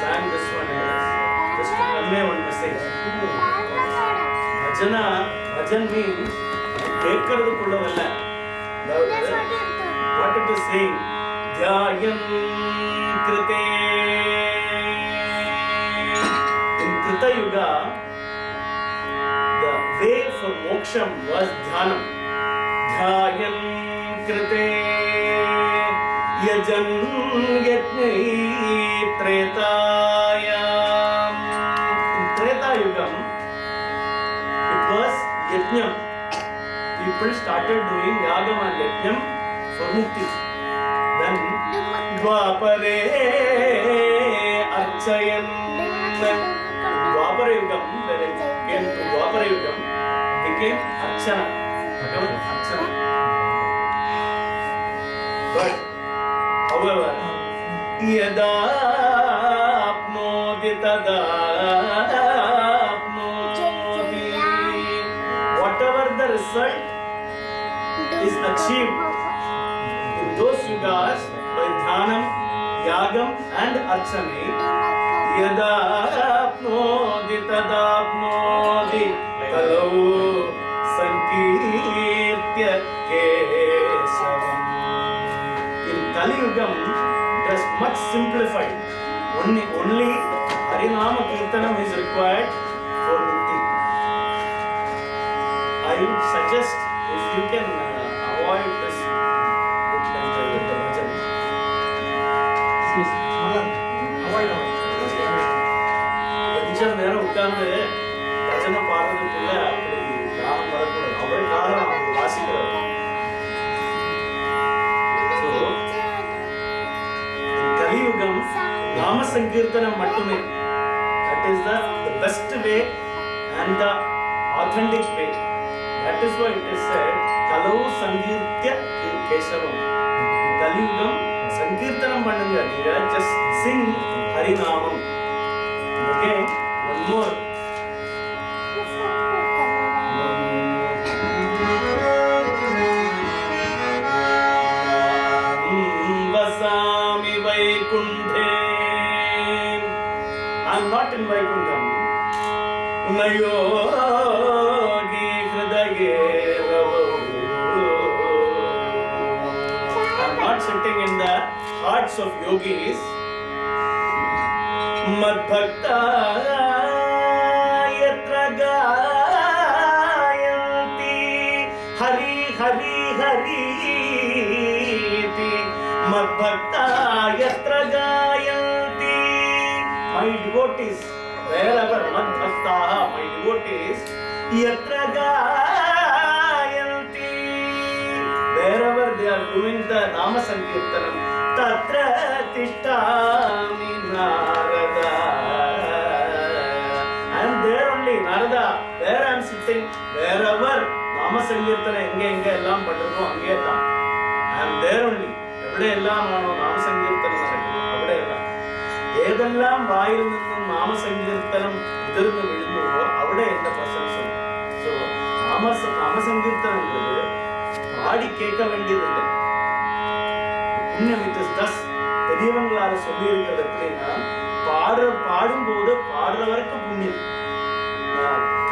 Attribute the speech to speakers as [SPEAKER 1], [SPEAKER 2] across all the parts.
[SPEAKER 1] sang this one is just to convey one message. Bhajan means கேட்கறதுக்குள்ளதல்ல. What it is saying? Dhyayam krite. In Krita Yuga, the way for moksham was dhyana. Dhyayam krite yajan yajnai tretayam. In Treta Yugam, it was yajnam. People started doing yagam and yajnam for mukti. Then Dwapare Archayan. Dwapara Yugam, when it came to Dwapara Yugam, became Archana. Bhagavan Archana. But, however, Yada Apnodi Tada Apnodi. Whatever the result is achieved in those yugas by dhanam, yagam and archane, yada apnodi tadapnodi kalau sankirtya kesavam. In Kali Yugam, it is much simplified. Only Harinama Kirtanam is required for mukti. I would suggest if you can avoid this with the bhajan. கொஞ்சம் நேரம் உட்கார்ந்து பஜனை பாடுறதுக்குள்ள அப்படி தானம் வரக்கூடாது. அவர் காரணம் அவங்க வாசிக்கிறார். கலியுகம் நாம சங்கீர்த்தனம் மட்டுமே. That is the best way and the authentic way. That is why it is said, Kalau Sankirtya Kesavam. Kaliyugam Sankirtanam Pandanga. Just sing Harinamam. Okay, one more. Vasami Vaikunthe. I am not in Vaikuntham. Nayogi Hridaye Ravo. I am not sitting in the hearts of yogis. Madbhakta yatra gayanti Hari Hari Hari ti Madbhakta yatra gayanti. My devotees, wherever Madbhaktaha, my devotees, yatra gayanti, wherever they are doing the Nama Sankirtanam, tatra tishtami Narada. I am there only, Narada, where I am sitting, wherever Nama Sankirtana enge ellam padradho ange thaan. I am there only. Evade ellam aano Nama Sankirtana nadakkunnu, avade ellam. ഏതെല്ലാം വായിൽ നിന്നും നാമസങ്കീർത്തനം ഉതിർന്നു വീഴുന്നുവോ അവിടെ എന്റെ പ്രശംസ. So നാമസങ്കീർത്തനങ്ങൾ பாடி கேட்க வேண்டியதில்லை. புண்ணியம் it is தஸ். பெரியவங்களால சொல்லி இருக்கிறது எப்படின்னா, பாடும்போது பாடுறவருக்கு புண்ணியம்,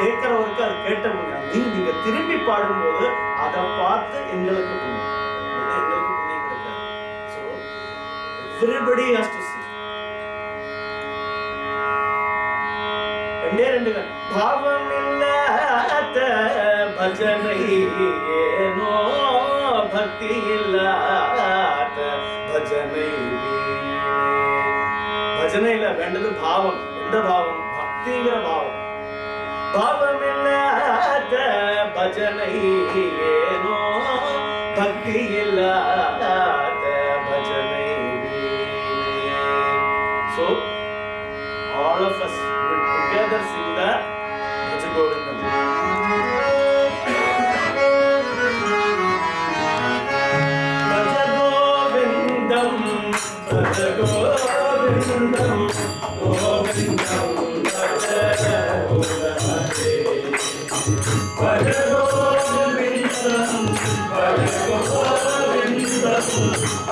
[SPEAKER 1] கேட்கிறவருக்கு அது கேட்ட புண்ணியம். நீங்க திரும்பி பாடும்போது அதை பார்த்து எங்களுக்கு புண்ணியம், எங்களுக்கு புண்ணியம் கிடைக்காது. So everybody has to see. ரெண்டு பாவமில்லாத பஜனை ஏனோ பக்தி இல்லாத பஜனை. பஜனையில வேண்டது பாவம். எந்த பாவம்? பக்திங்கிற பாவம். பாவமில்லாத பஜனை ஏனோ பக்தி இல்லாத பஜனை. So all of us will together sing the Bhaja Govindam. Bhaja Govindam, Bhaja Govindam, Govindam Bhaja Govindam. Bhaja Govindam, Bhaja Govindam,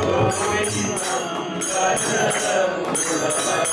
[SPEAKER 1] Govindam Bhaja Govindam.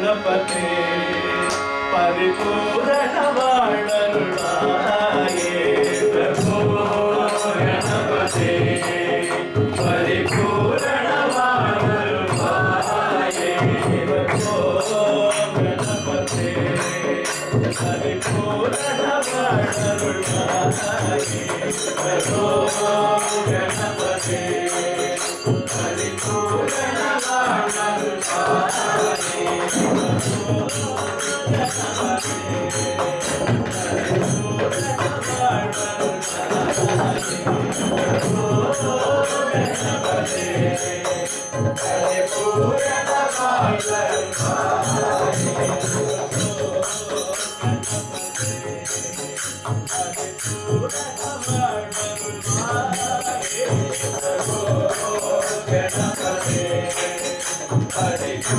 [SPEAKER 1] गणपते परिपूर्ण वाणरुणाये प्रभो गणपते परिपूर्ण वाणरुणाये प्रभो गणपते परिपूर्ण वाणरुणाये प्रभो गणपते परिपूर्ण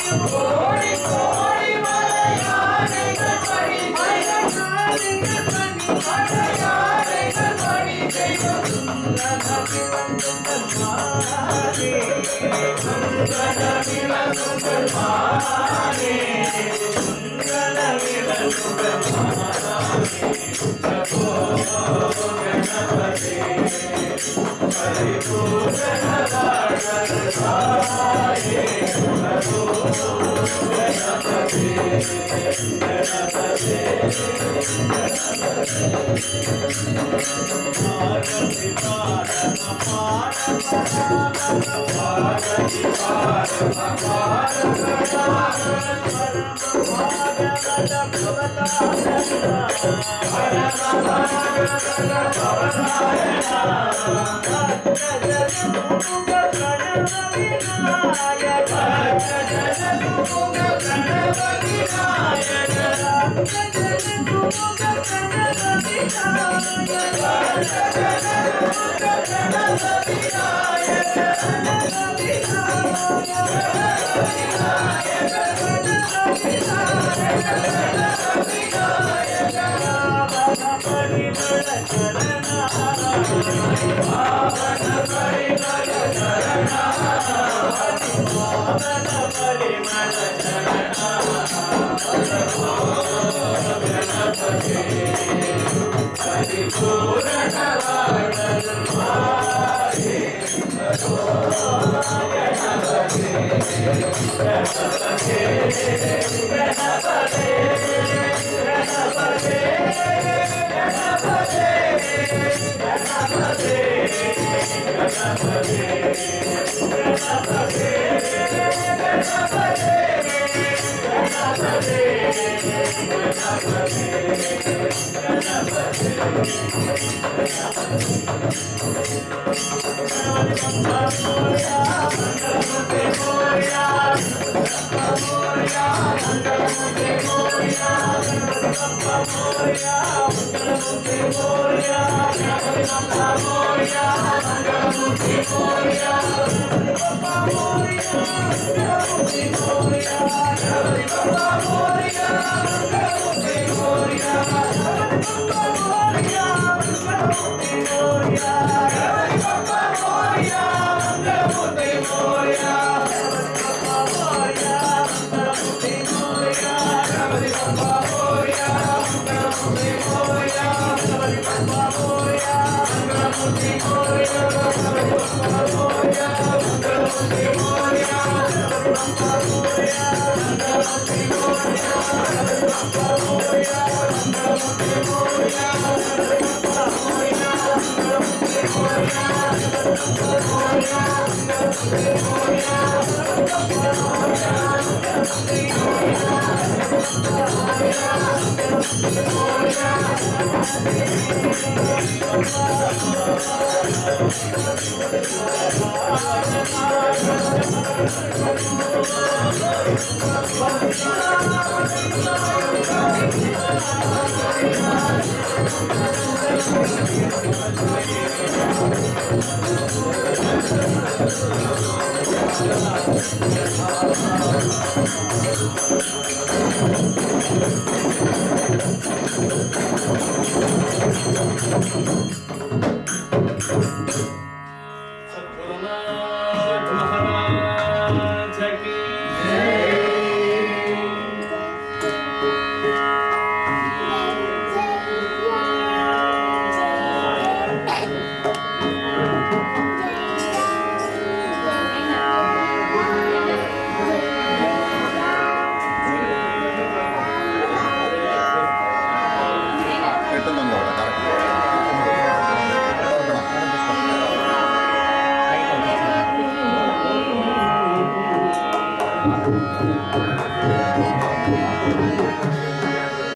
[SPEAKER 2] कोडी कोडी मला याने गणपती